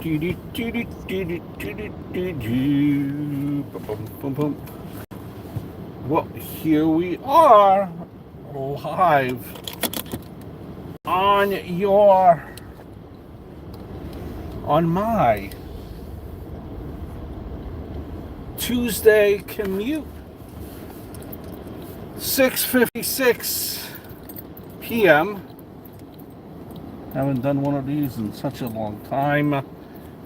Well, here we are, live on my Tuesday commute. 6:56 p.m. Haven't done one of these in such a long time.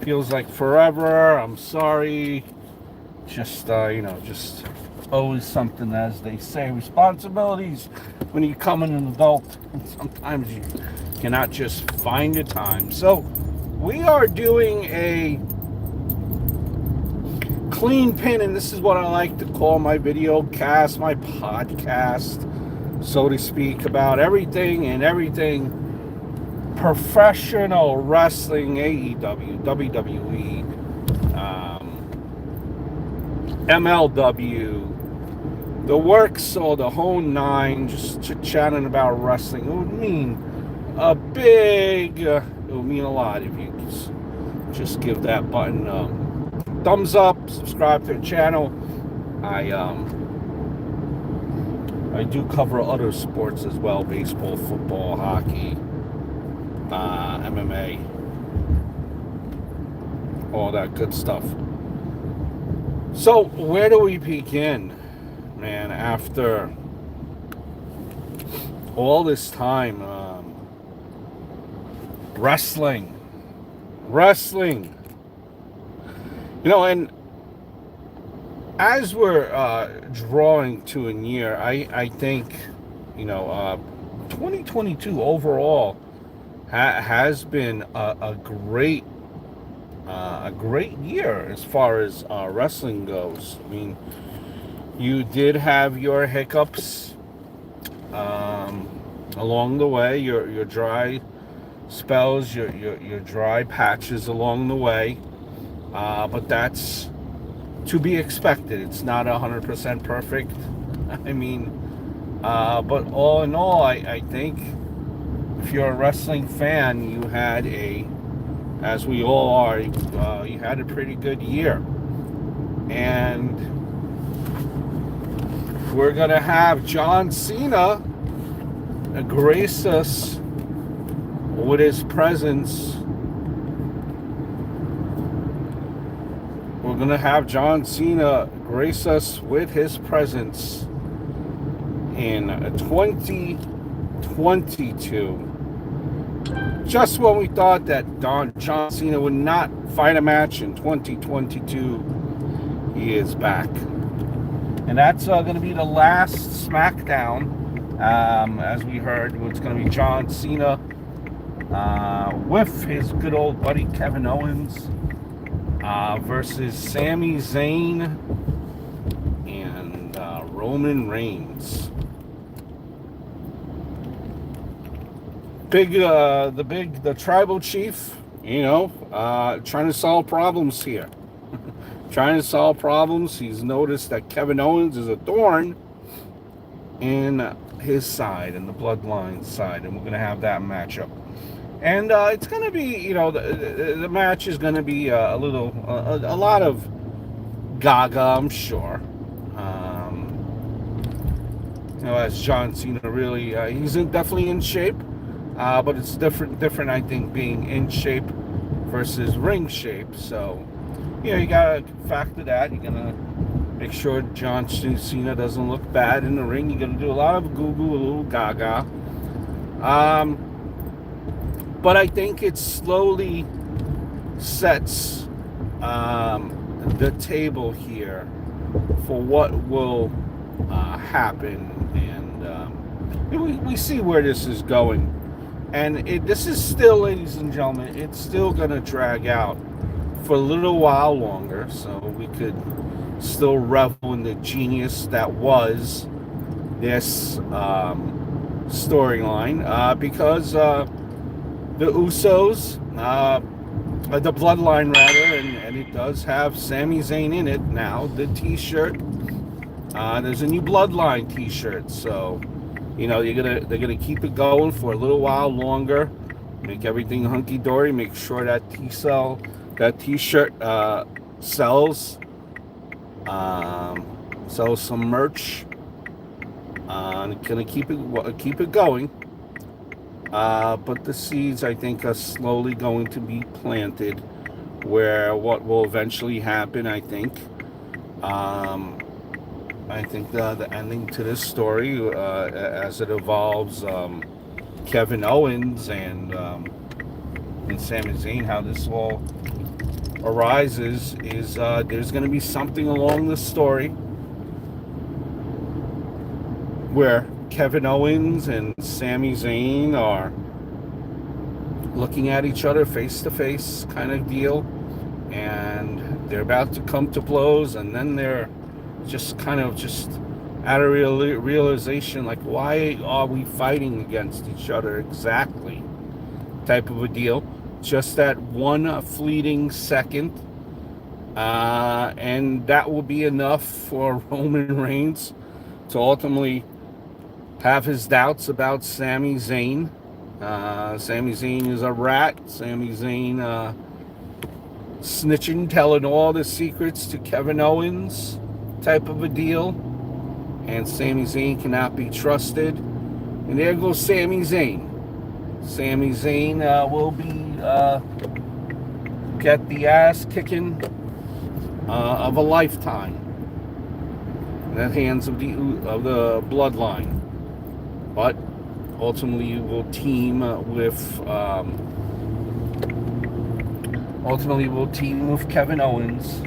Feels like forever. I'm sorry. Just just always something, as they say, responsibilities when you become an adult. And sometimes you cannot just find the time. So we are doing a clean pin, and this is what I like to call my video cast, my podcast, so to speak, about everything professional wrestling, AEW, WWE, MLW, the works, or the whole nine, just chit-chatting about wrestling. It would mean it would mean a lot if you just give that button thumbs up, subscribe to the channel. I do cover other sports as well: baseball, football, hockey, MMA, all that good stuff. So where do we begin, man? After all this time, wrestling, and as we're drawing to a year, I think 2022 overall has been a great year as far as wrestling goes. I mean, you did have your hiccups along the way, your dry spells, your dry patches along the way, but that's to be expected. It's not 100% perfect. I mean, but all in all, I think if you're a wrestling fan, you had as we all are, you had a pretty good year. And we're going to have John Cena grace us with his presence. We're going to have John Cena grace us with his presence in 2022. Just when we thought that John Cena would not fight a match in 2022, he is back. And that's going to be the last SmackDown. As we heard, it's going to be John Cena with his good old buddy Kevin Owens versus Sami Zayn and Roman Reigns. The tribal chief, trying to solve problems here. Trying to solve problems. He's noticed that Kevin Owens is a thorn in his side, in the bloodline side, and we're going to have that matchup. And it's going to be, the match is going to be a lot of gaga, I'm sure. As John Cena really, he's definitely in shape. But it's different, I think, being in shape versus ring shape. So, you gotta factor that. You're gonna make sure John Cena doesn't look bad in the ring. You're gonna do a lot of goo-goo, a little gaga. But I think it slowly sets the table here for what will happen, and we see where this is going. And this is still, ladies and gentlemen, it's still going to drag out for a little while longer, so we could still revel in the genius that was this storyline, because the Usos, the Bloodline rather, and it does have Sami Zayn in it now, the t-shirt. There's a new Bloodline t-shirt, so they're gonna keep it going for a little while longer, make everything hunky-dory, make sure that That T-shirt sells. Sells some merch. Gonna keep it going. But the seeds, I think, are slowly going to be planted. Where what will eventually happen, I think the ending to this story, as it evolves, Kevin Owens and Sami Zayn, how this all arises, is there's going to be something along the story where Kevin Owens and Sami Zayn are looking at each other face to face, kind of deal, and they're about to come to blows, and then they're just kind of just out of realization, like, why are we fighting against each other exactly, type of a deal. Just that one fleeting second, and that will be enough for Roman Reigns to ultimately have his doubts about Sami Zayn. Sami Zayn is a rat. Sami Zayn snitching, telling all the secrets to Kevin Owens, type of a deal. And Sami Zayn cannot be trusted. And there goes Sami Zayn. Sami Zayn will be get the ass kicking of a lifetime in the hands of the bloodline. But ultimately, you will team with Kevin Owens,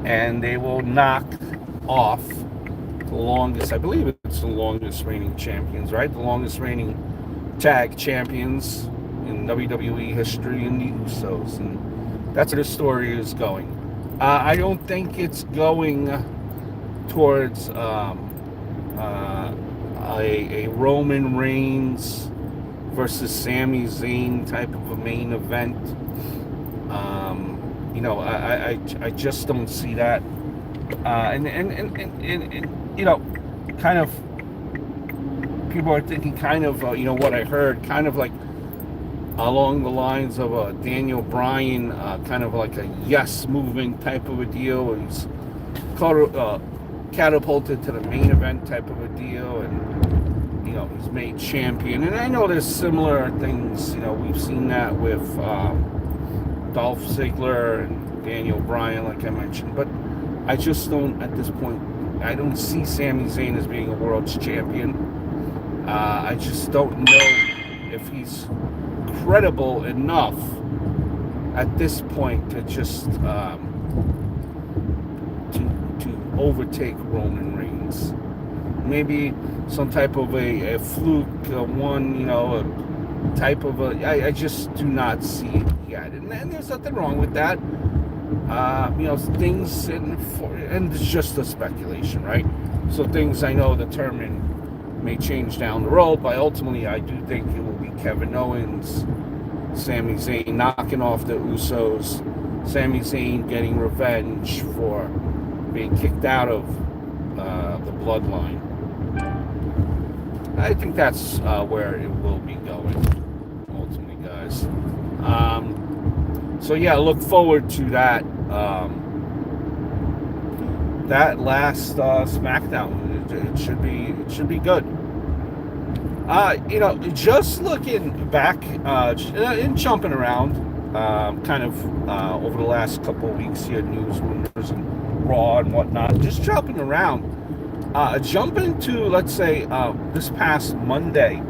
and they will knock off the longest, I believe it's the longest reigning champions, right? The longest reigning tag champions in WWE history, in the Usos, and that's where the story is going. I don't think it's going towards a Roman Reigns versus Sami Zayn type of a main event. I just don't see that. And kind of, people are thinking kind of, what I heard, kind of like along the lines of Daniel Bryan, kind of like a yes movement type of a deal. He's catapulted to the main event type of a deal, and he's made champion. And I know there's similar things. We've seen that with Dolph Ziggler and Daniel Bryan, like I mentioned. But I just don't, at this point, I don't see Sami Zayn as being a world's champion. I just don't know if he's credible enough at this point to just to overtake Roman Reigns. Maybe some type of a fluke, a type of I just do not see it yet. And there's nothing wrong with that. Things, and it's just a speculation, right? So things I know determine may change down the road, but ultimately I do think it will be Kevin Owens, Sami Zayn knocking off the Usos, Sami Zayn getting revenge for being kicked out of the bloodline. I think that's where it will be going, ultimately, guys. So yeah, look forward to that. That last SmackDown. It should be good. Just looking back and jumping around, kind of over the last couple of weeks here, news, rumors, and Raw and whatnot. Just jumping around. Jump into, let's say, this past Monday,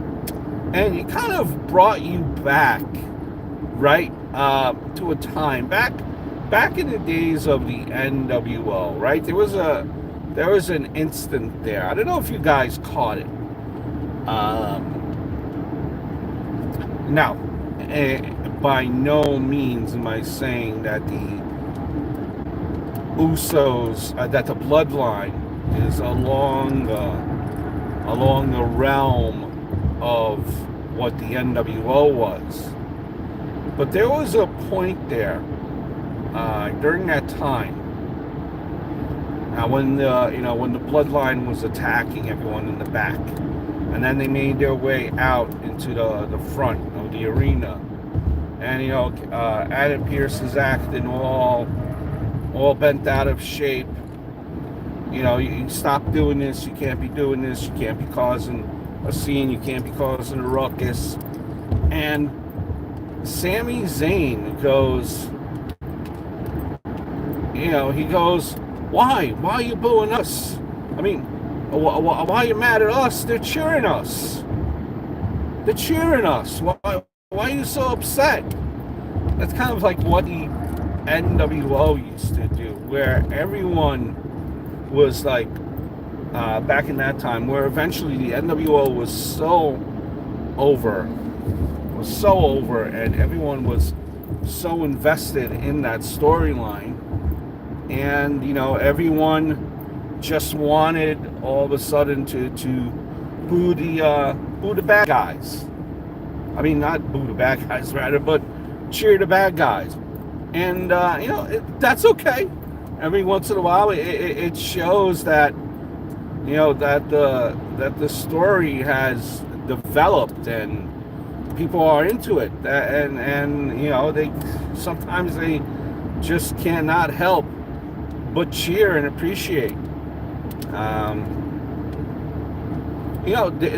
and it kind of brought you back, right, to a time back in the days of the NWO, right? There was an instant there. I don't know if you guys caught it. Now, by no means am I saying that the Usos, that the bloodline is along the realm of what the NWO was. But there was a point there during that time. When the bloodline was attacking everyone in the back, and then they made their way out into the front of the arena. and Adam Pearce is acting all bent out of shape. You stop doing this. You can't be doing this. You can't be causing a scene. You can't be causing a ruckus. And Sami Zayn goes, he goes, why are you booing us? I mean, why are you mad at us? They're cheering us. Why are you so upset? That's kind of like what the NWO used to do, where everyone was like, back in that time, where eventually the NWO was so over, and everyone was so invested in that storyline, and everyone just wanted all of a sudden to boo the bad guys. I mean, not boo the bad guys, rather, but cheer the bad guys. And that's okay. Every once in a while, it shows that that the story has developed and people are into it, and they sometimes they just cannot help but cheer and appreciate.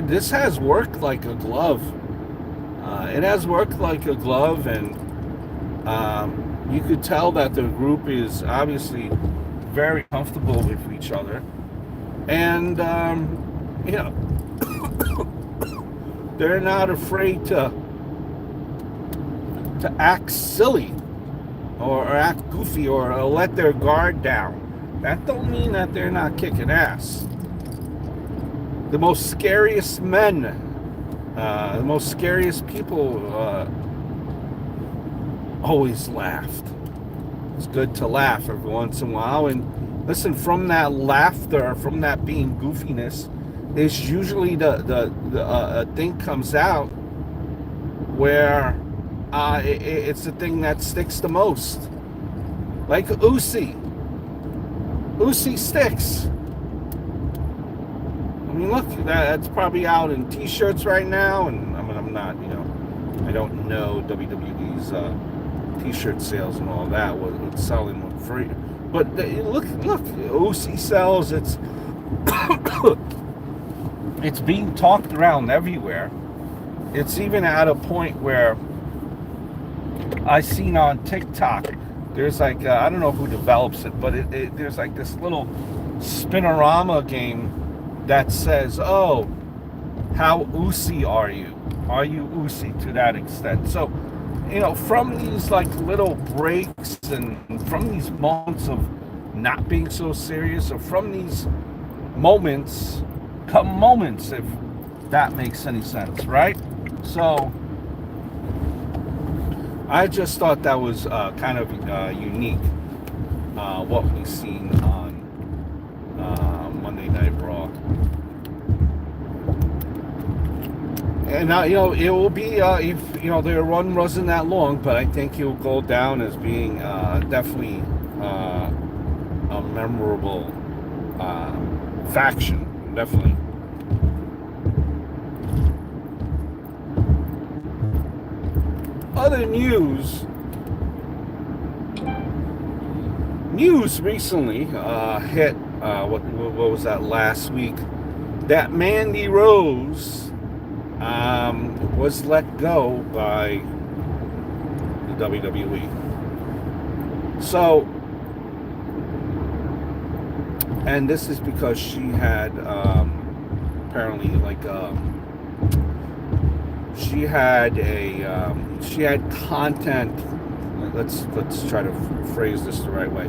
This has worked like a glove. It has worked like a glove, and you could tell that the group is obviously very comfortable with each other, and they're not afraid to act silly or act goofy or let their guard down. That don't mean that they're not kicking ass. The most scariest men, the most scariest people always laughed. It's good to laugh every once in a while. And listen, from that laughter, from that being goofiness, is usually the thing comes out where it's the thing that sticks the most. Like Uzi sticks. I mean, look, that's probably out in t-shirts right now, and I'm not, I don't know WWE's t-shirt sales and all that, what's selling for free. But look, Uzi sells. It's being talked around everywhere. It's even at a point where I seen on TikTok, there's like, I don't know who develops it, but there's like this little spinorama game that says, oh, how Uzi are you? Are you Uzi to that extent? So, from these like little breaks and from these moments of not being so serious, or from these moments come moments, if that makes any sense, right? So I just thought that was kind of unique, what we've seen on Monday Night Raw. And it will be, if their run wasn't that long, but I think it will go down as being definitely a memorable faction, definitely. Other news recently hit, what was that, last week, that Mandy Rose was let go by the WWE. So, and this is because she had apparently like she had content. Let's try to phrase this the right way.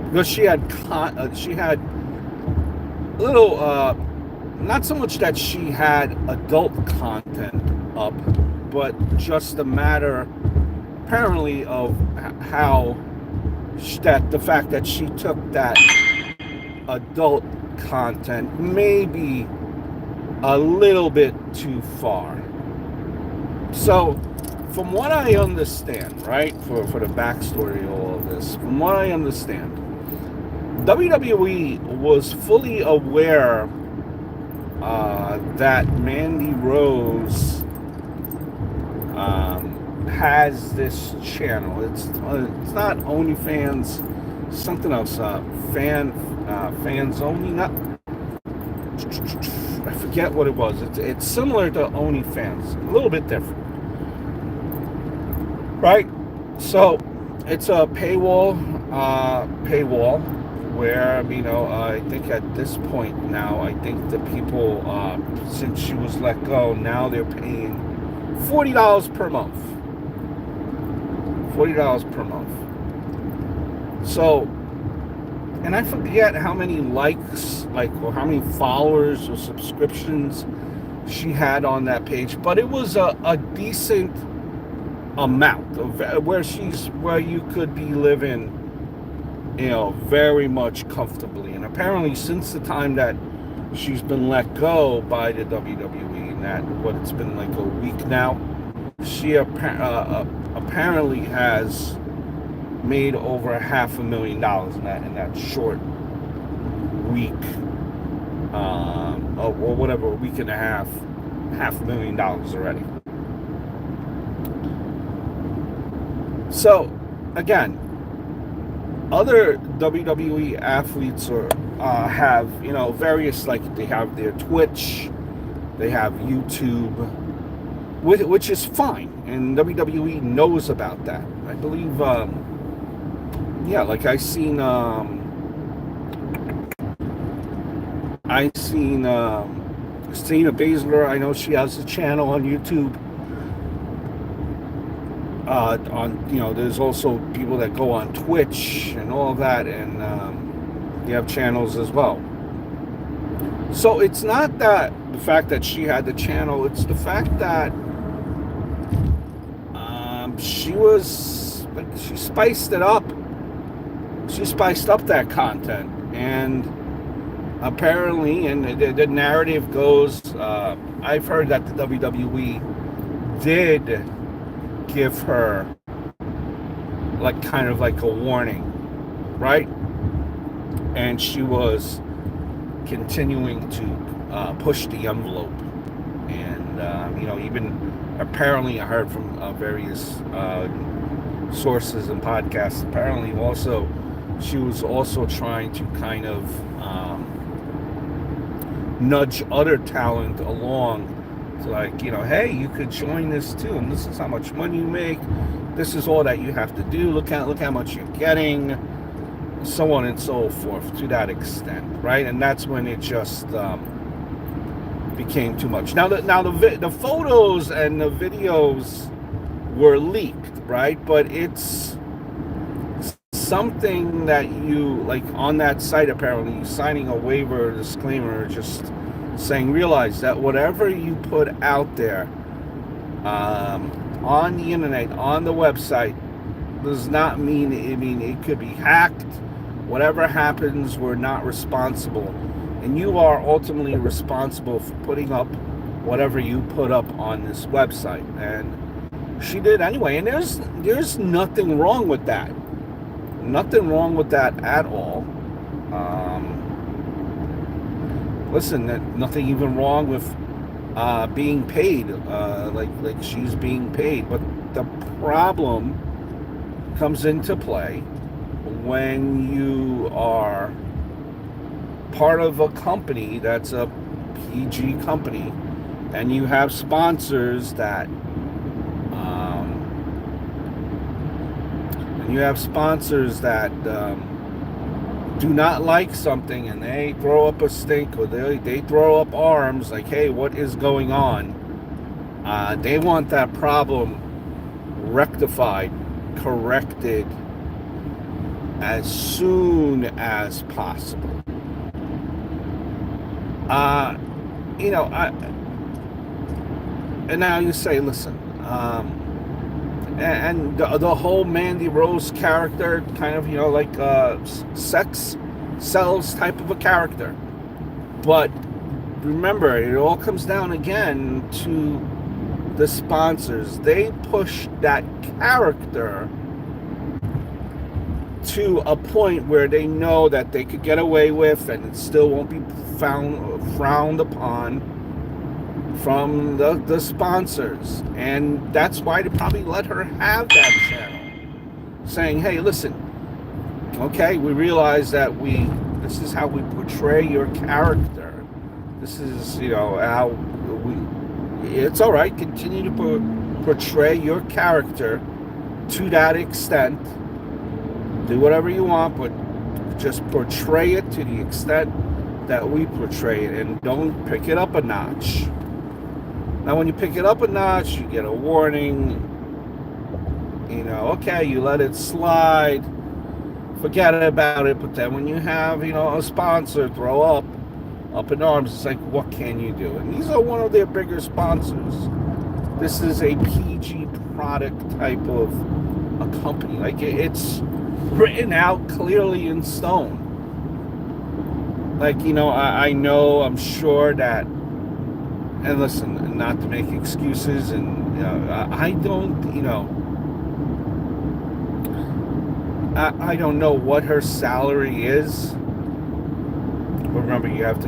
Because she had little, not so much that she had adult content up, but just a matter apparently of how the fact that she took that adult content maybe a little bit too far. So, from what I understand, right, for the backstory of all of this, from what I understand, WWE was fully aware that Mandy Rose has this channel. It's not OnlyFans, something else. Fans only. Not. I forget what it was. It's similar to OnlyFans, a little bit different, right? So it's a paywall where, I think at this point now, I think the people, since she was let go, now they're paying $40 per month. $40 per month. So, and I forget how many likes, or how many followers or subscriptions she had on that page, but it was a decent amount of where you could be living, very much comfortably. And apparently, since the time that she's been let go by the WWE, and it's been like a week now, she apparently has made over $500,000 in that short week, or whatever, a week and a half, $500,000 already. So, again, other WWE athletes have, various, they have their Twitch, they have YouTube, which is fine, and WWE knows about that. I believe, I seen Shayna Baszler. I know she has a channel on YouTube. There's also people that go on Twitch and all that, and they have channels as well. So it's not that the fact that she had the channel, it's the fact that she spiced it up. She spiced up that content, and apparently, and the narrative goes, I've heard that the WWE did give her kind of like a warning, right? And she was continuing to push the envelope, and even apparently I heard from various sources and podcasts, apparently also she was also trying to kind of nudge other talent along to hey, you could join this too, and this is how much money you make, this is all that you have to do, look how much you're getting, so on and so forth, to that extent, right? And that's when it just became too much. Now the photos and the videos were leaked, right? But it's something that you, on that site, apparently, you signing a waiver, disclaimer, just saying, realize that whatever you put out there on the internet, on the website, does not mean, it could be hacked. Whatever happens, we're not responsible. And you are ultimately responsible for putting up whatever you put up on this website. And she did anyway. And there's nothing wrong with that. Nothing wrong with that at all. Listen, nothing even wrong with being paid, like she's being paid. But the problem comes into play when you are part of a company that's a PG company, and you have sponsors that do not like something, and they throw up a stink, or they throw up arms like, hey, what is going on? They want that problem rectified, corrected as soon as possible. And now you say, listen, and the whole Mandy Rose character, kind of, sex sells type of a character. But remember, it all comes down again to the sponsors. They push that character to a point where they know that they could get away with, and it still won't be frowned upon, from the sponsors, and that's why they probably let her have that channel, saying, "Hey, listen, okay, we realize that this is how we portray your character. This is, how it's all right. Continue to portray your character to that extent. Do whatever you want, but just portray it to the extent that we portray it, and don't pick it up a notch." Now, when you pick it up a notch, you get a warning. Okay, you let it slide, forget about it. But then when you have, a sponsor throw up in arms, it's like, what can you do? And these are one of their bigger sponsors. This is a PG product type of a company. Like, it's written out clearly in stone. Like, I know, I'm sure that, and listen, not to make excuses, and I don't, I don't know what her salary is. But remember, you have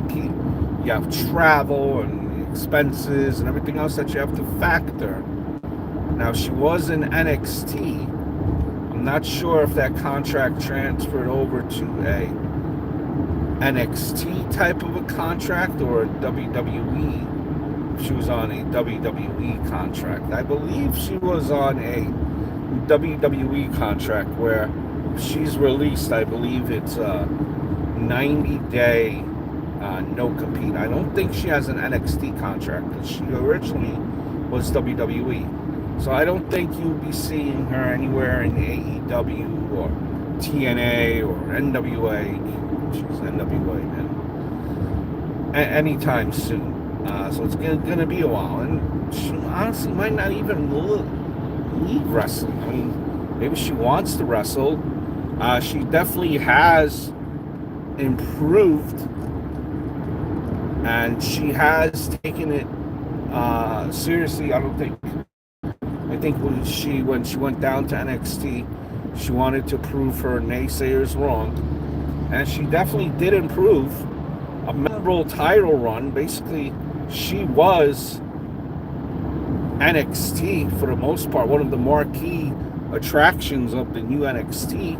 travel and expenses and everything else that you have to factor. Now, she was in NXT. I'm not sure if that contract transferred over to a NXT type of a contract or a WWE. She was on a WWE contract. I believe she was on a WWE contract where she's released, I believe it's a 90-day no compete. I don't think she has an NXT contract because she originally was WWE. So I don't think you'll be seeing her anywhere in AEW or TNA or NWA. She's NWA, man. Anytime soon. So it's going to be a while. And she honestly might not even leave wrestling. I mean, maybe she wants to wrestle. She definitely has improved. And she has taken it seriously. I think when she went down to NXT, she wanted to prove her naysayers wrong. And she definitely did improve. A memorable title run. Basically, she was NXT for the most part, one of the marquee attractions of the new NXT.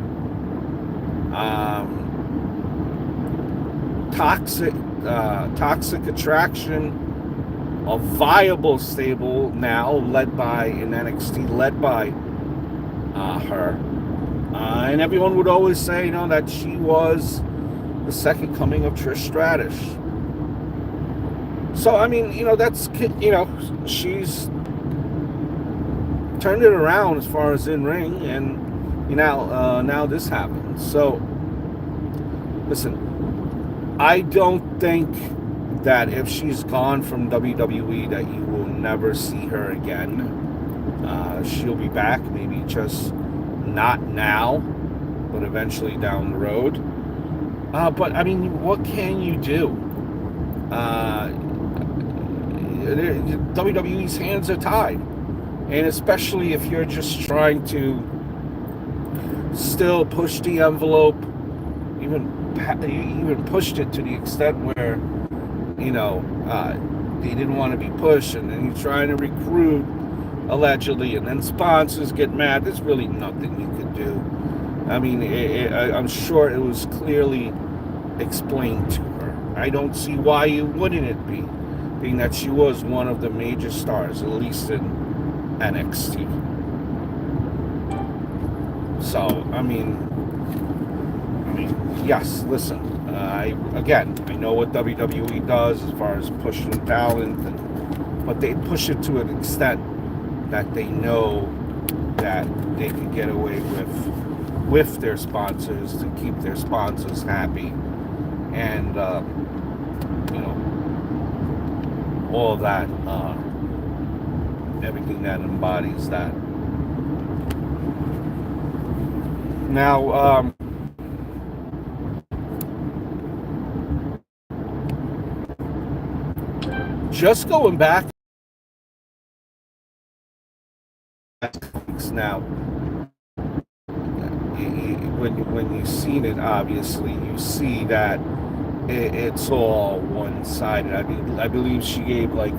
Toxic Attraction, a viable stable now, led by her. And everyone would always say, that she was the second coming of Trish Stratus. So, I mean, that's, she's turned it around as far as in ring, and now this happens. So, listen, I don't think that if she's gone from WWE that you will never see her again. She'll be back, maybe just not now, but eventually down the road. But I mean, what can you do? WWE's hands are tied, and especially if you're just trying to still push the envelope, even pushed it to the extent where they didn't want to be pushed, and then you're trying to recruit allegedly, and then sponsors get mad. There's really nothing you could do. I mean, I'm sure it was clearly explained to her. I don't see why you wouldn't it be, being that she was one of the major stars, at least in NXT. So, I mean, yes, listen, I know what WWE does as far as pushing talent, but they push it to an extent that they know that they can get away with their sponsors, to keep their sponsors happy, and all that, everything that embodies that. Now, just going back now, when you've seen it, obviously you see that it's all one-sided. I believe she gave like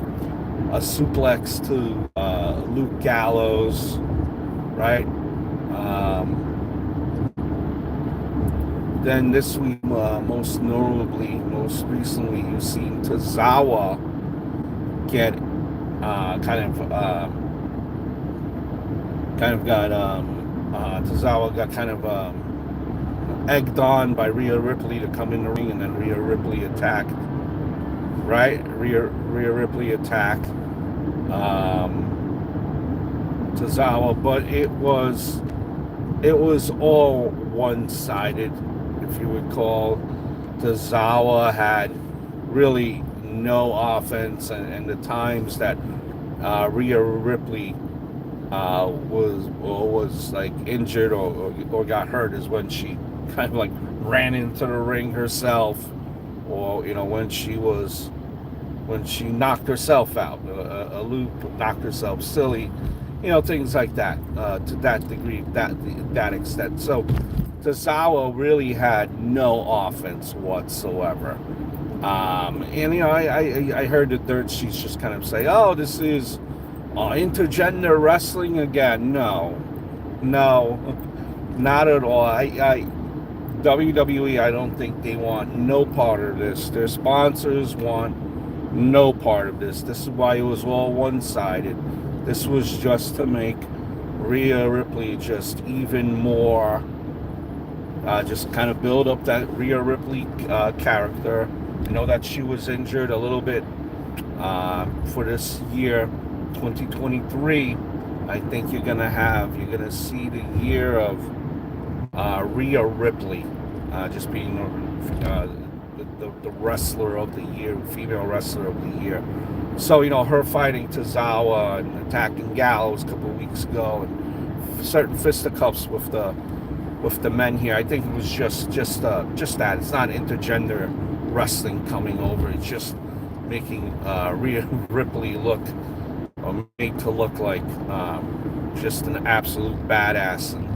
a suplex to Luke Gallows, right? Then this week, most recently, you've seen Tozawa get Tozawa got kind of egged on by Rhea Ripley to come in the ring, and then Rhea Ripley attacked. Right, Rhea Ripley attacked Tozawa, but it was all one-sided, if you would call. Tozawa had really no offense, and the times that Rhea Ripley was like injured or got hurt is when she kind of like ran into the ring herself, or when she knocked herself out, a loop, knocked herself silly, things like that, to that degree, that extent. So Tozawa really had no offense whatsoever. And I heard the dirt sheets just kind of say, "Oh, this is intergender wrestling again." No, not at all. WWE, I don't think they want no part of this. Their sponsors want no part of this. This is why it was all one-sided. This was just to make Rhea Ripley just even more, just kind of build up that Rhea Ripley character. That she was injured a little bit for this year, 2023. I think you're gonna see the year of Rhea Ripley just being the wrestler of the year, female wrestler of the year. So her fighting Tozawa and attacking Gallows a couple of weeks ago, and certain fisticuffs with the men here. I think it was just that. It's not intergender wrestling coming over. It's just making Rhea Ripley made to look like just an absolute badass and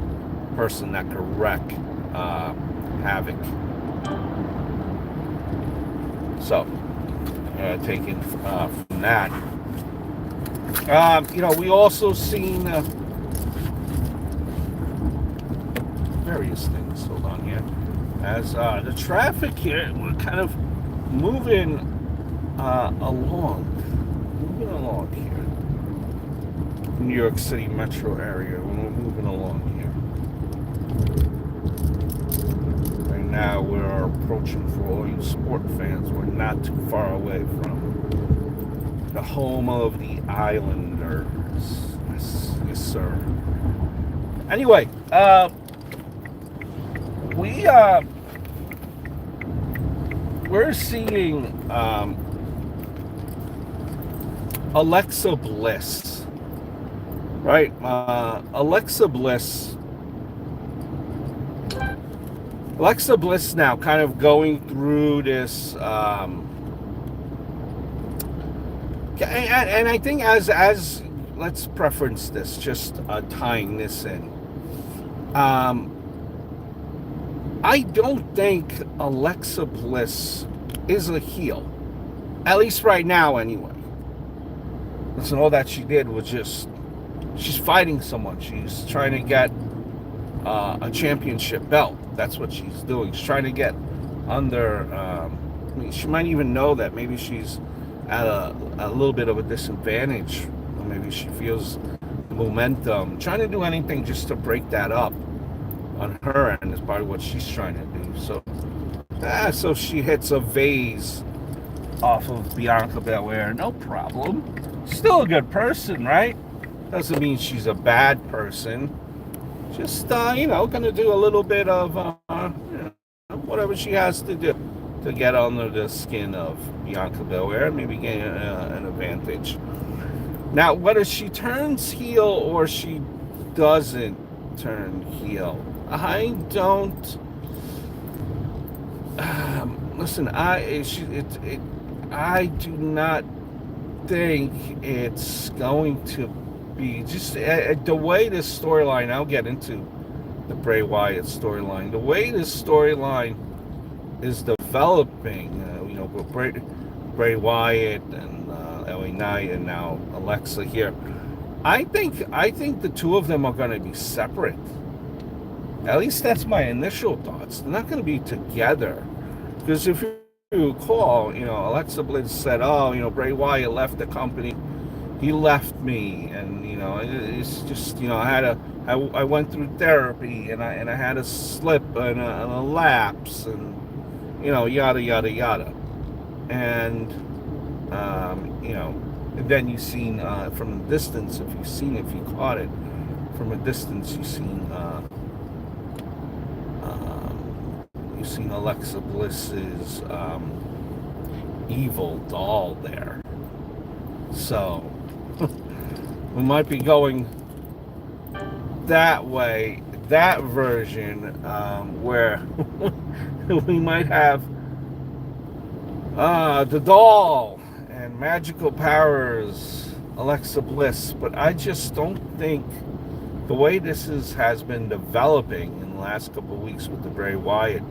person that could wreck havoc. So, taken from that, we also seen various things. Hold on here, as the traffic here, we're kind of moving along here. New York City metro area. We're moving along here. Right now we're approaching, for all you sport fans, we're not too far away from the home of the Islanders. Yes sir. Anyway, we're seeing Alexa Bliss, right? Alexa Bliss now kind of going through this, and I think as let's preference this, just tying this in. I don't think Alexa Bliss is a heel, at least right now anyway. Listen, all that she did was she's fighting someone. She's trying to get a championship belt. That's what she's doing. She's trying to get under, she might even know that maybe she's at a little bit of a disadvantage, or maybe she feels the momentum, trying to do anything just to break that up on her end is part of what she's trying to do. So she hits a vase off of Bianca Belair, no problem. Still a good person, right? Doesn't mean she's a bad person. Just gonna do a little bit of whatever she has to do to get under the skin of Bianca Belair, maybe gain an advantage. Now, whether she turns heel or she doesn't turn heel, I don't. Listen, I do not think it's going to be just the way this storyline. I'll get into the Bray Wyatt storyline. The way this storyline is developing, with Bray Wyatt LA Knight and now Alexa here. I think the two of them are going to be separate. At least that's my initial thoughts. They're not going to be together, because if you recall, Alexa Bliss said, "Oh, Bray Wyatt left the company. He left me, and it's just, I went through therapy, and I had a slip and a lapse, and yada yada yada." And and then you've seen from a distance, if you caught it from a distance, you've seen Alexa Bliss's evil doll there. So we might be going that way, that version, where we might have the doll and magical powers, Alexa Bliss. But I just don't think the way this has been developing in the last couple of weeks with the Bray Wyatt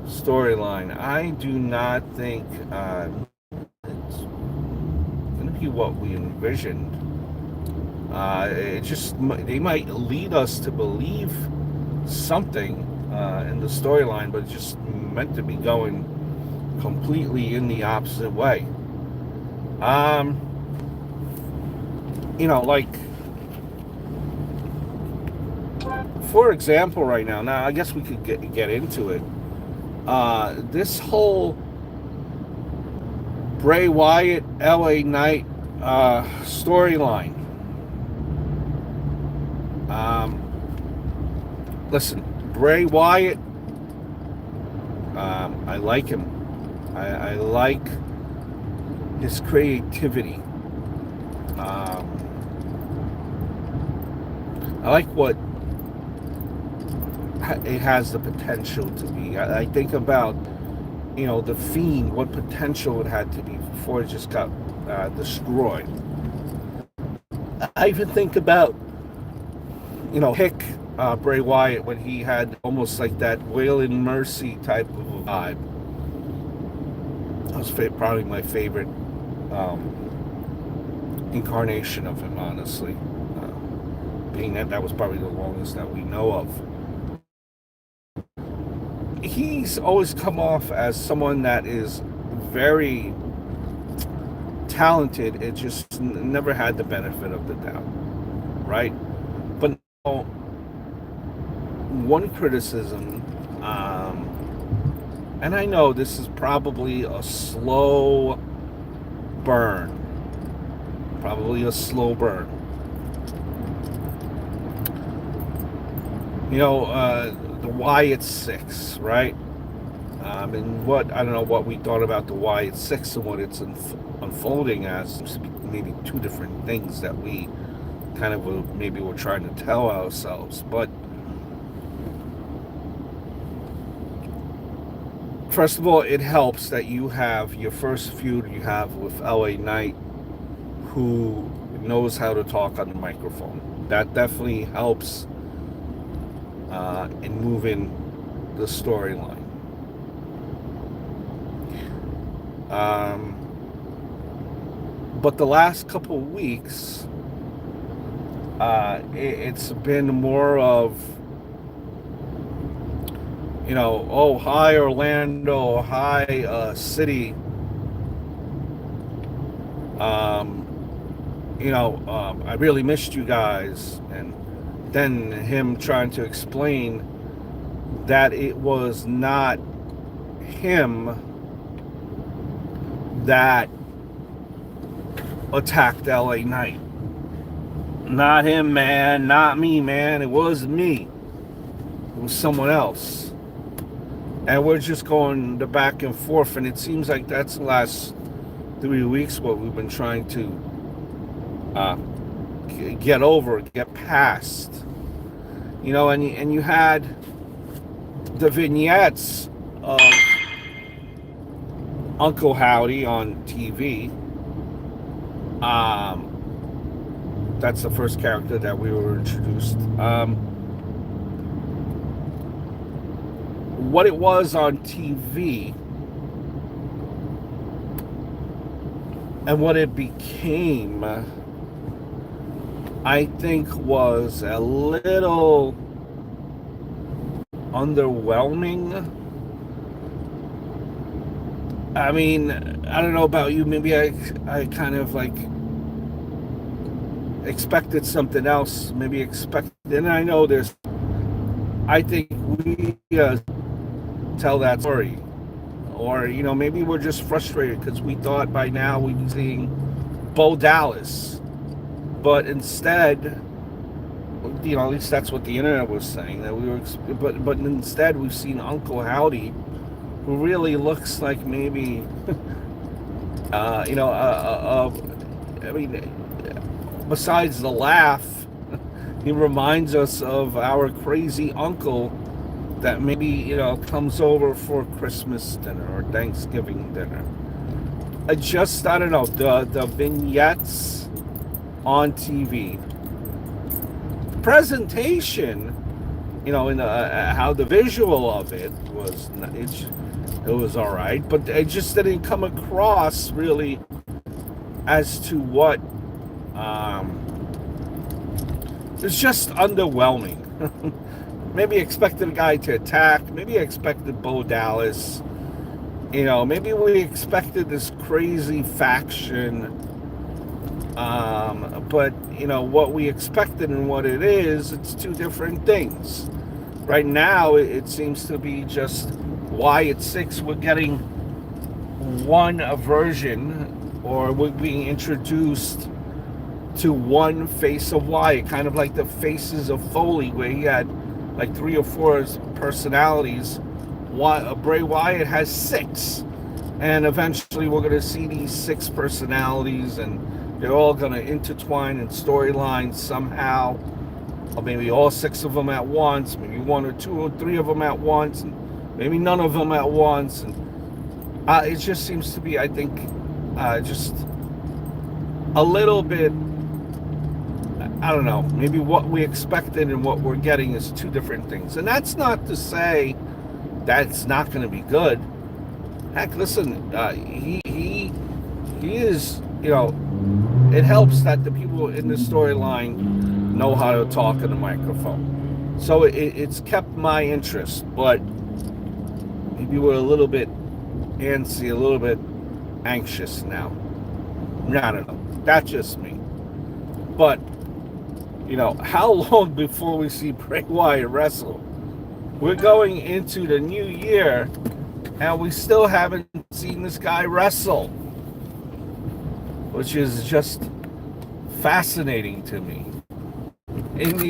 storyline, I do not think it's going to be what we envisioned. They might lead us to believe something in the storyline, but it's just meant to be going completely in the opposite way. Like, for example, right now, I guess we could get into it. This whole Bray Wyatt, LA Knight storyline. Listen, Bray Wyatt, I like him. I like his creativity. I like what it has the potential to be. I think about, the Fiend, what potential it had to be before it just got destroyed. I even think about, Hick, Bray Wyatt, when he had almost like that Waylon Mercy type of a vibe. That was probably my favorite incarnation of him, honestly. Being that was probably the longest that we know of. He's always come off as someone that is very talented. It just never had the benefit of the doubt, right? But one criticism, and I know this is probably a slow burn. The Wyatt Six, right? And I don't know what we thought about the Wyatt Six and what it's unfolding as. Seems to be maybe two different things that we kind of were trying to tell ourselves. But first of all, it helps that you have your first feud you have with LA Knight, who knows how to talk on the microphone. That definitely helps in moving the storyline. But the last couple of weeks, it's been more of, hi Orlando, hi city. I really missed you guys. And then him trying to explain that it was not him that attacked LA Knight. Not him, man. Not me, man. It was me. It was someone else. And we're just going the back and forth, and it seems like that's the last 3 weeks what we've been trying to get past. And you had the vignettes of Uncle Howdy on TV. That's the first character that we were introduced. What it was on TV And what it became, I think, was a little underwhelming. I mean, I don't know about you. Maybe I kind of like expected something else. Maybe expected, and I know there's. I think we tell that story, or maybe we're just frustrated because we thought by now we'd be seeing Bo Dallas, but instead, at least that's what the internet was saying, that we were. But instead, we've seen Uncle Howdy, who really looks like maybe, I mean, besides the laugh, he reminds us of our crazy uncle that maybe, comes over for Christmas dinner or Thanksgiving dinner. I don't know, the vignettes on TV, presentation, in how the visual of it was, it was all right, but it just didn't come across really as to what, it's just underwhelming. Maybe expected a guy to attack. Maybe expected Bo Dallas. Maybe we expected this crazy faction. But, what we expected and what it is, it's two different things. Right now, it seems to be just Wyatt Six. We're getting one version, or we're being introduced to one face of Wyatt, kind of like the faces of Foley, where he had like 3 or 4 personalities. Bray Wyatt has 6, and eventually we're going to see these 6 personalities, and they're all going to intertwine in storylines somehow, or maybe all 6 of them at once, maybe 1 or 2 or 3 of them at once, and maybe none of them at once. And it just seems to be, I think, just a little bit, I don't know, maybe what we expected and what we're getting is two different things. And that's not to say that's not going to be good. Heck, listen, he is, it helps that the people in the storyline know how to talk in the microphone. So it's kept my interest, but maybe we're a little bit antsy, a little bit anxious now. I don't know. That's just me. But how long before we see Bray Wyatt wrestle? We're going into the new year, and we still haven't seen this guy wrestle, which is just fascinating to me. And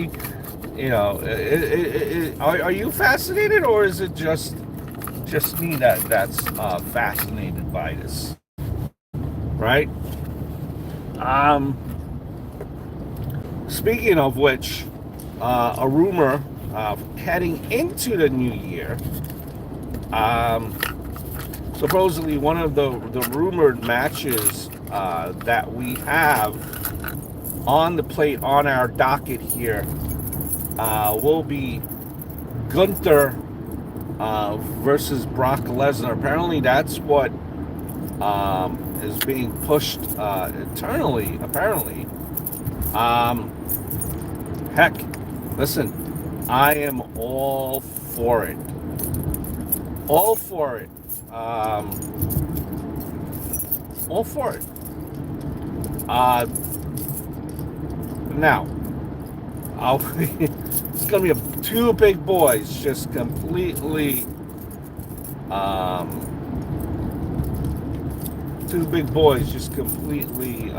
are you fascinated, or is it just me that's fascinated by this? Right? Speaking of which, a rumor heading into the new year, supposedly one of the rumored matches that we have on the plate, on our docket here, will be Gunther versus Brock Lesnar. Apparently that's what is being pushed internally, apparently. Heck, listen, I am all for it. All for it. All for it. Now, it's going to be 2 big boys just completely, 2 big boys just completely,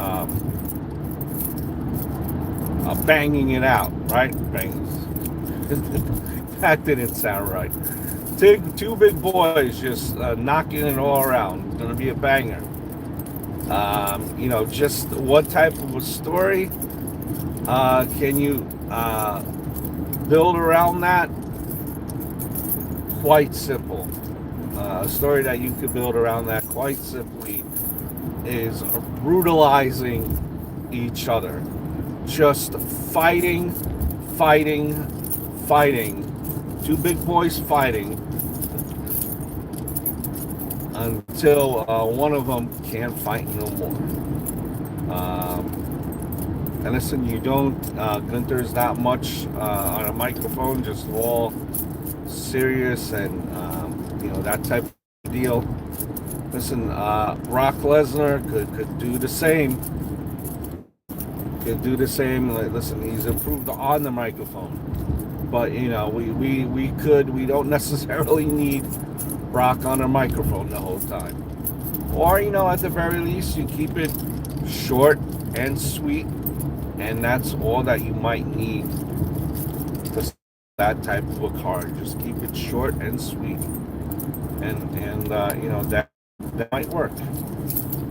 banging it out, right? That didn't sound right. 2 big boys just knocking it all around. It's gonna be a banger. Just what type of a story can you build around that? Quite simple. A story that you could build around that quite simply is brutalizing each other. Just fighting. 2 big boys fighting until one of them can't fight no more. And listen, you don't, Gunther's not much on a microphone, just all serious and, that type of deal. Listen, Brock Lesnar could do the same. Could do the same. Listen, he's improved on the microphone. But, we don't necessarily need Brock on a microphone the whole time. Or, at the very least, you keep it short and sweet. And that's all that you might need for that type of a card. Just keep it short and sweet. And that might work.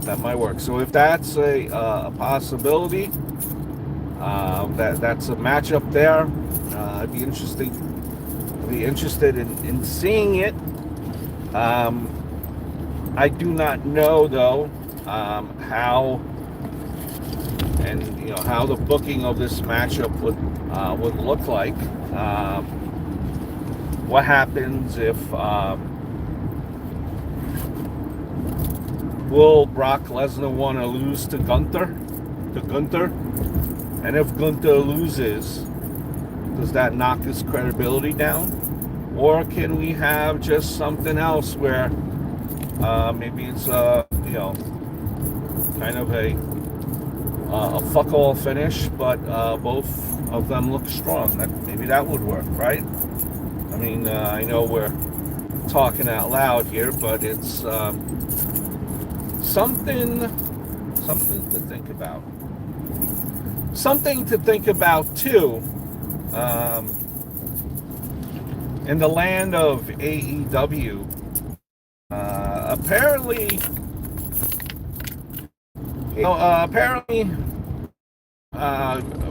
That might work. So if that's a possibility, that's a matchup there. I'd be interested in seeing it. I do not know though how how the booking of this matchup would look like. What happens if will Brock Lesnar want to lose to Gunther? And if Gunther loses, does that knock his credibility down? Or can we have just something else where maybe it's kind of a fuck all finish, but both of them look strong. Maybe that would work, right? I mean, I know we're talking out loud here, but it's something to think about. Something to think about too. In the land of AEW, apparently,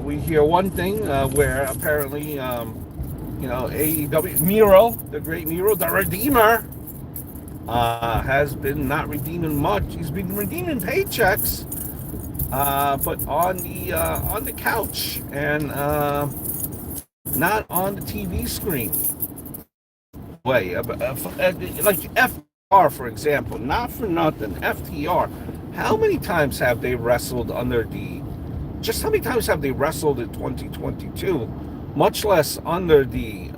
we hear one thing where apparently, AEW Miro, the great Miro, the Redeemer, has been not redeeming much. He's been redeeming paychecks, but on the couch and not on the TV screen. Like FTR, for example, not for nothing. FTR, how many times have they wrestled under just how many times have they wrestled in 2022, much less under the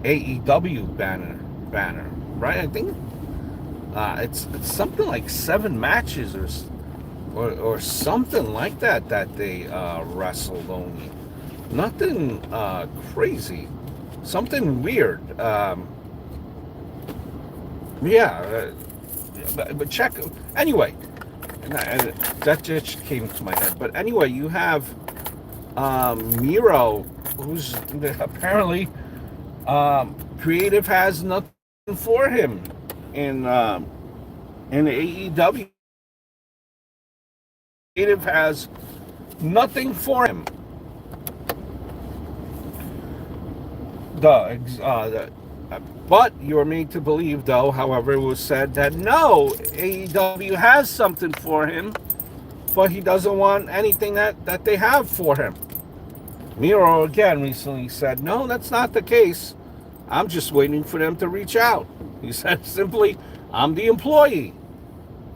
AEW banner, right? I think it's something like 7 matches or something like that they wrestled only. Nothing crazy. Something weird. But check. Anyway, that just came to my head. But anyway, you have Miro, who's apparently creative has nothing for him in AEW. Creative has nothing for him. But you're made to believe, though, however, it was said that no, AEW has something for him, but he doesn't want anything that they have for him. Miro, again, recently said, no, that's not the case. I'm just waiting for them to reach out. He said simply, I'm the employee.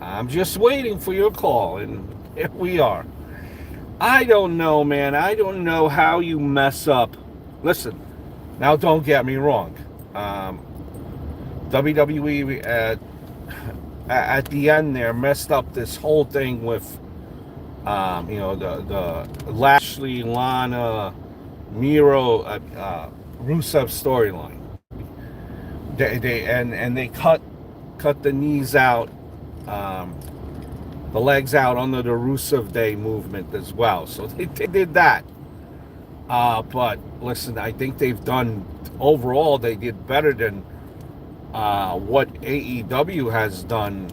I'm just waiting for your call, and here we are. I don't know, man. I don't know how you mess up. Listen, now don't get me wrong. WWE at the end there messed up this whole thing with the Lashley, Lana, Miro, Rusev storyline. They cut the knees out, the legs out under the Rusev Day movement as well. So they did that. But listen, I think they've done overall. They did better than what AEW has done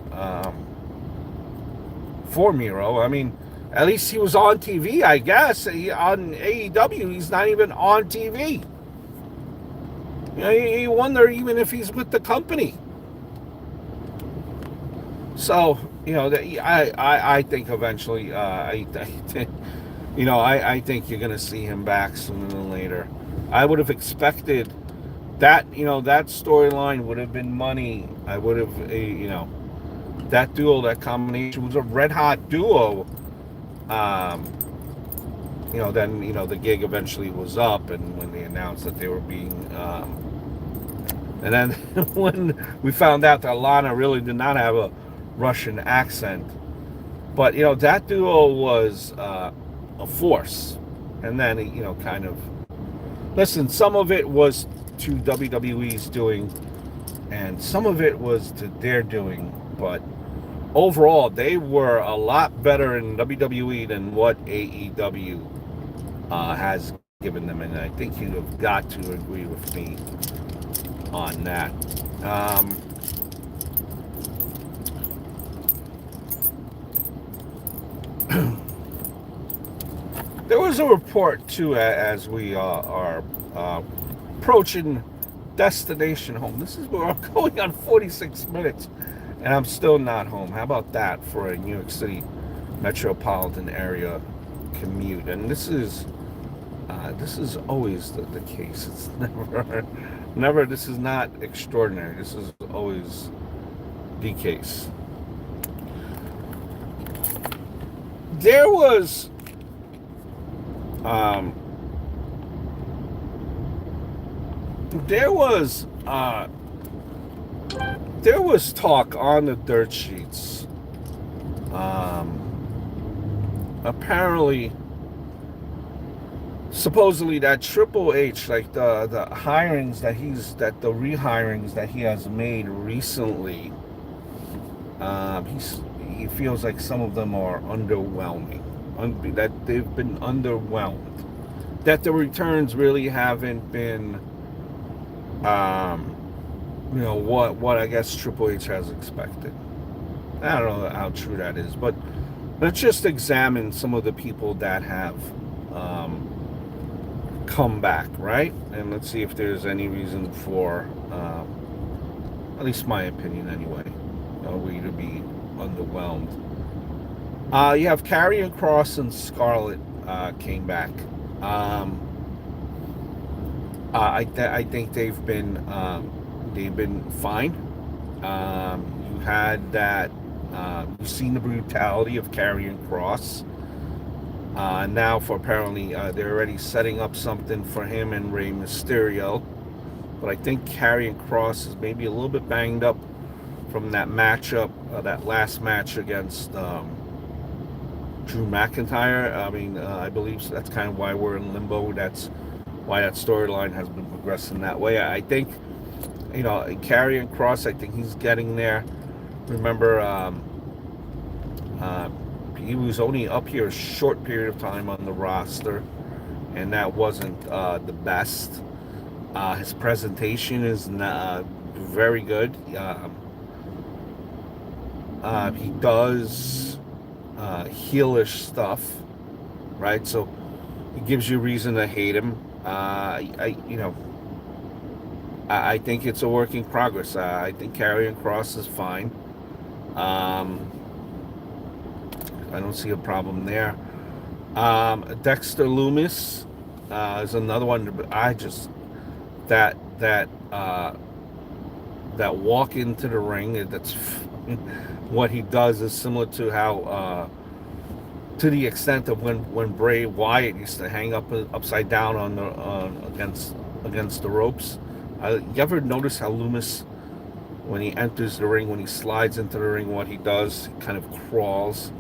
for Miro. I mean, at least he was on TV, I guess. On AEW, he's not even on TV. You wonder even if he's with the company. So, I think eventually, I think you're going to see him back sooner than later. I would have expected that, that storyline would have been money. I would have, that duo, that combination was a red hot duo. Um, then the gig eventually was up, and when they announced that they were being, and then when we found out that Lana really did not have a Russian accent, but that duo was a force, and then kind of listen. Some of it was to WWE's doing, and some of it was to their doing, but overall they were a lot better in WWE than what AEW has given them, and I think you have got to agree with me on that. There was a report too, as we are approaching destination home. This is where I'm going on 46 minutes, and I'm still not home. How about that for a New York City metropolitan area commute? And this is always the case. It's never. This is not extraordinary. This is always the case. There was there was talk on the dirt sheets. Apparently, supposedly that Triple H, like the hirings the rehirings that he has made recently, he feels like some of them are underwhelming. That they've been underwhelmed. That the returns really haven't been, what I guess Triple H has expected. I don't know how true that is, but let's just examine some of the people that have come back, right? And let's see if there's any reason for, at least my opinion anyway, we to be underwhelmed. You have Karrion Kross and Scarlett came back. I think they've been fine. You had that. You've seen the brutality of Karrion Kross. Now, for apparently, they're already setting up something for him and Rey Mysterio. But I think Karrion Kross is maybe a little bit banged up from that matchup, that last match against Drew McIntyre. I mean, I believe so. That's kind of why we're in limbo. That's why that storyline has been progressing that way. I think, Karrion Kross, I think he's getting there. Remember, he was only up here a short period of time on the roster, and that wasn't the best. His presentation is very good. He does heelish stuff, right? So it gives you reason to hate him. I think it's a work in progress. I think Karrion Kross is fine. I don't see a problem there. Dexter Lumis is another one. I just that walk into the ring. That's what he does is similar to how, to the extent of when Bray Wyatt used to hang upside down against the ropes. You ever notice how Lumis, when he enters the ring, when he slides into the ring, what he does, he kind of crawls.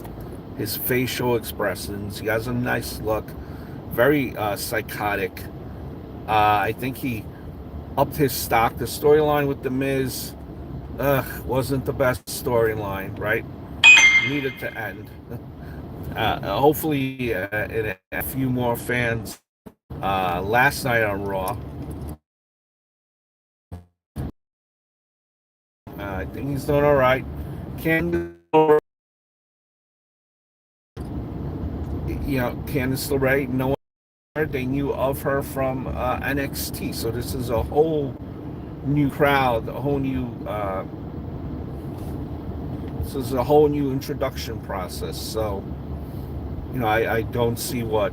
His facial expressions, he has a nice look, very psychotic. I think he upped his stock. The storyline with The Miz wasn't the best storyline, right? Needed to end. Hopefully, a few more fans. Last night on Raw, I think he's doing all right. Candice LeRae, no one, they knew of her from NXT, so this is a whole new crowd, a whole new this is a whole new introduction process. So I don't see the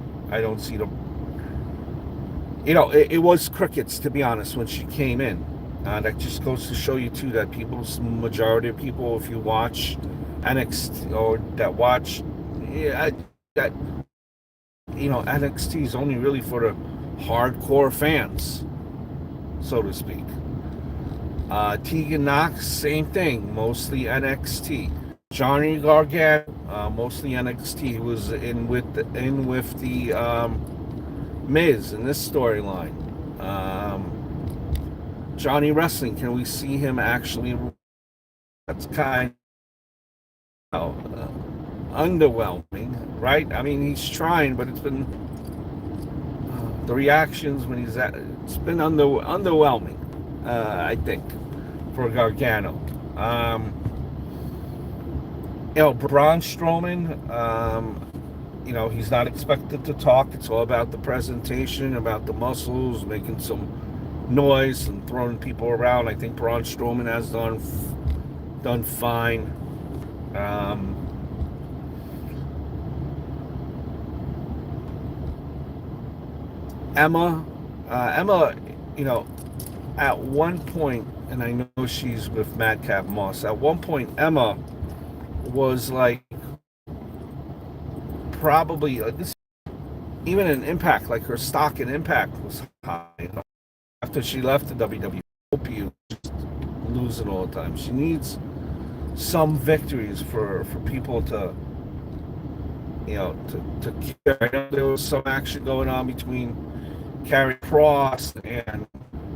it was crickets, to be honest, when she came in. That just goes to show you too that majority of people, if you watch NXT or that watch, yeah, that NXT is only really for the hardcore fans, so to speak. Tegan Knox, same thing, mostly NXT. Johnny Gargano, mostly NXT. He was in with the Miz in this storyline. Johnny Wrestling, can we see him actually? That's kind of underwhelming, right? I mean, he's trying, but it's been the reactions when it's been underwhelming. I think for Gargano. Braun Strowman, he's not expected to talk. It's all about the presentation, about the muscles, making some noise and throwing people around. I think Braun Strowman has done fine. Emma, at one point, and I know she's with Madcap Moss. At one point, Emma was like probably even in Impact, like her stock in Impact was high. After she left the WWE, just losing all the time. She needs some victories for people to care. I know there was some action going on between Karrion Kross and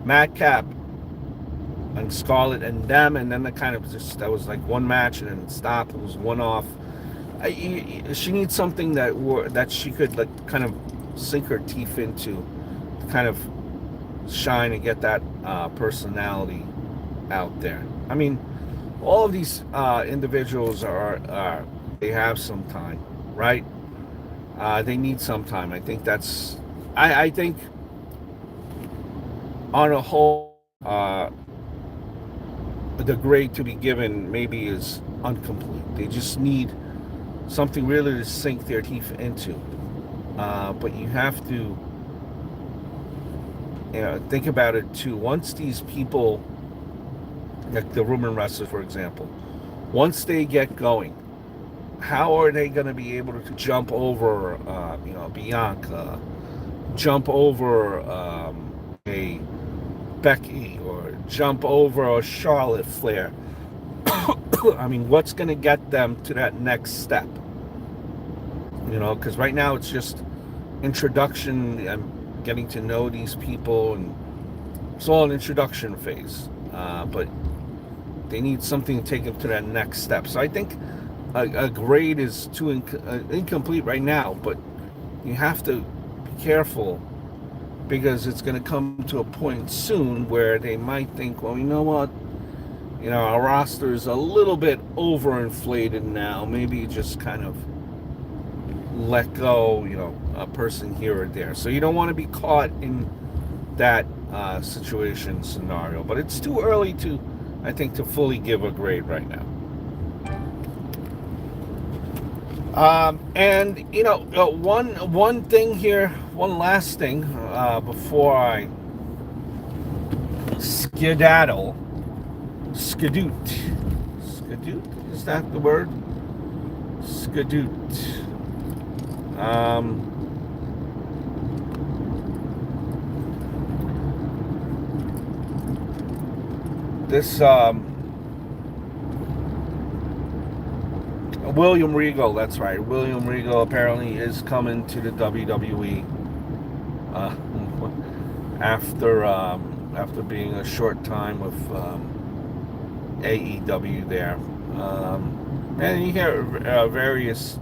Madcap and Scarlett and them, and then that was like one match and then it stopped. It was one off. She needs something that she could like kind of sink her teeth into, to kind of shine and get that personality out there. I mean, all of these individuals they have some time, right? They need some time. I think I think on a whole, the grade to be given maybe is incomplete. They just need something really to sink their teeth into. But you have to think about it too. Once these people, like the women wrestlers, for example, once they get going, how are they going to be able to jump over, Bianca, jump over a Becky, or jump over a Charlotte Flair? I mean, what's going to get them to that next step? Because right now it's just introduction and getting to know these people, and it's all an introduction phase. But they need something to take them to that next step. So I think a grade is too incomplete right now, but you have to be careful, because it's going to come to a point soon where they might think, well, you know what? Our roster is a little bit overinflated now. Maybe just kind of let go, a person here or there. So you don't want to be caught in that scenario. But it's too early I think, to fully give a grade right now. And one thing here, one last thing before I skedoot, is that the word? Skedoot. This William Regal, that's right. William Regal apparently is coming to the WWE after being a short time with AEW there. And you hear various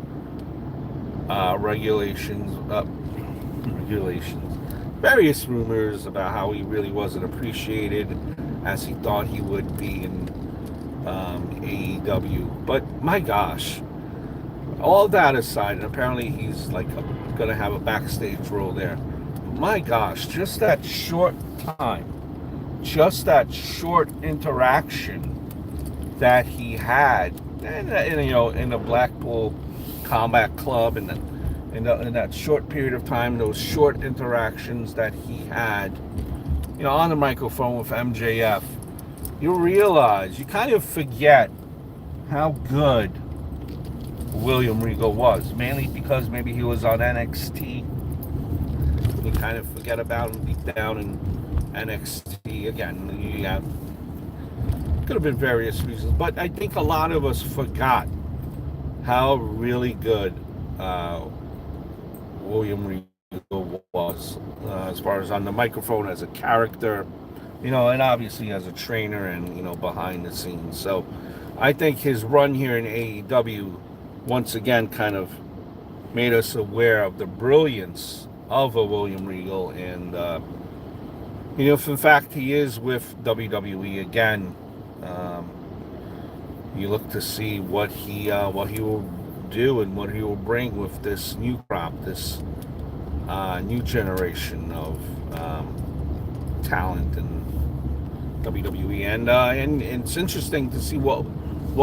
various rumors about how he really wasn't appreciated as he thought he would be in AEW. But my gosh, all that aside, and apparently he's like gonna have a backstage role there. My gosh, just that short time, just that short interaction that he had in the Blackpool Combat Club, and in that short period of time, those short interactions that he had on the microphone with MJF, you realize, you kind of forget how good William Regal was, mainly because maybe he was on NXT. You kind of forget about him deep down in NXT. Again, yeah, could have been various reasons, but I think a lot of us forgot how really good William Regal was, as far as on the microphone as a character, and obviously as a trainer and, behind the scenes. So I think his run here in AEW once again kind of made us aware of the brilliance of a William Regal. And, if in fact he is with WWE again, you look to see what he will do and what he will bring with this new crop, this new generation of talent in WWE. And it's interesting to see what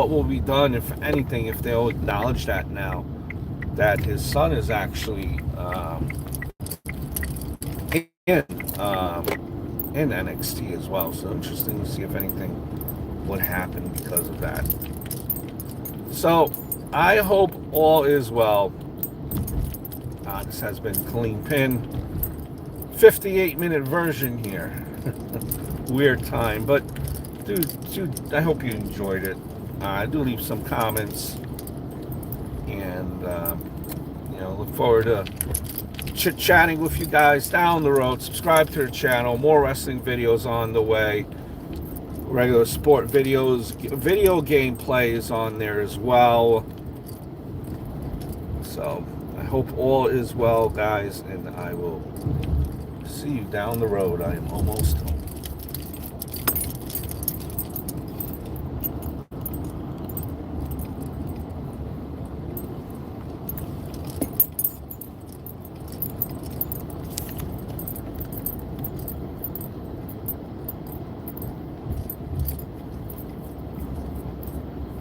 will be done, if anything, if they'll acknowledge that now that his son is actually in NXT as well. So interesting to see if anything would happen because of that. So I hope all is well. This has been Clean Pin, 58-minute version here. Weird time, but dude, I hope you enjoyed it. Do leave some comments, and look forward to chit-chatting with you guys down the road. Subscribe to the channel. More wrestling videos on the way. Regular sport videos, video gameplays on there as well. So I hope all is well, guys, and I will see you down the road. I am almost home.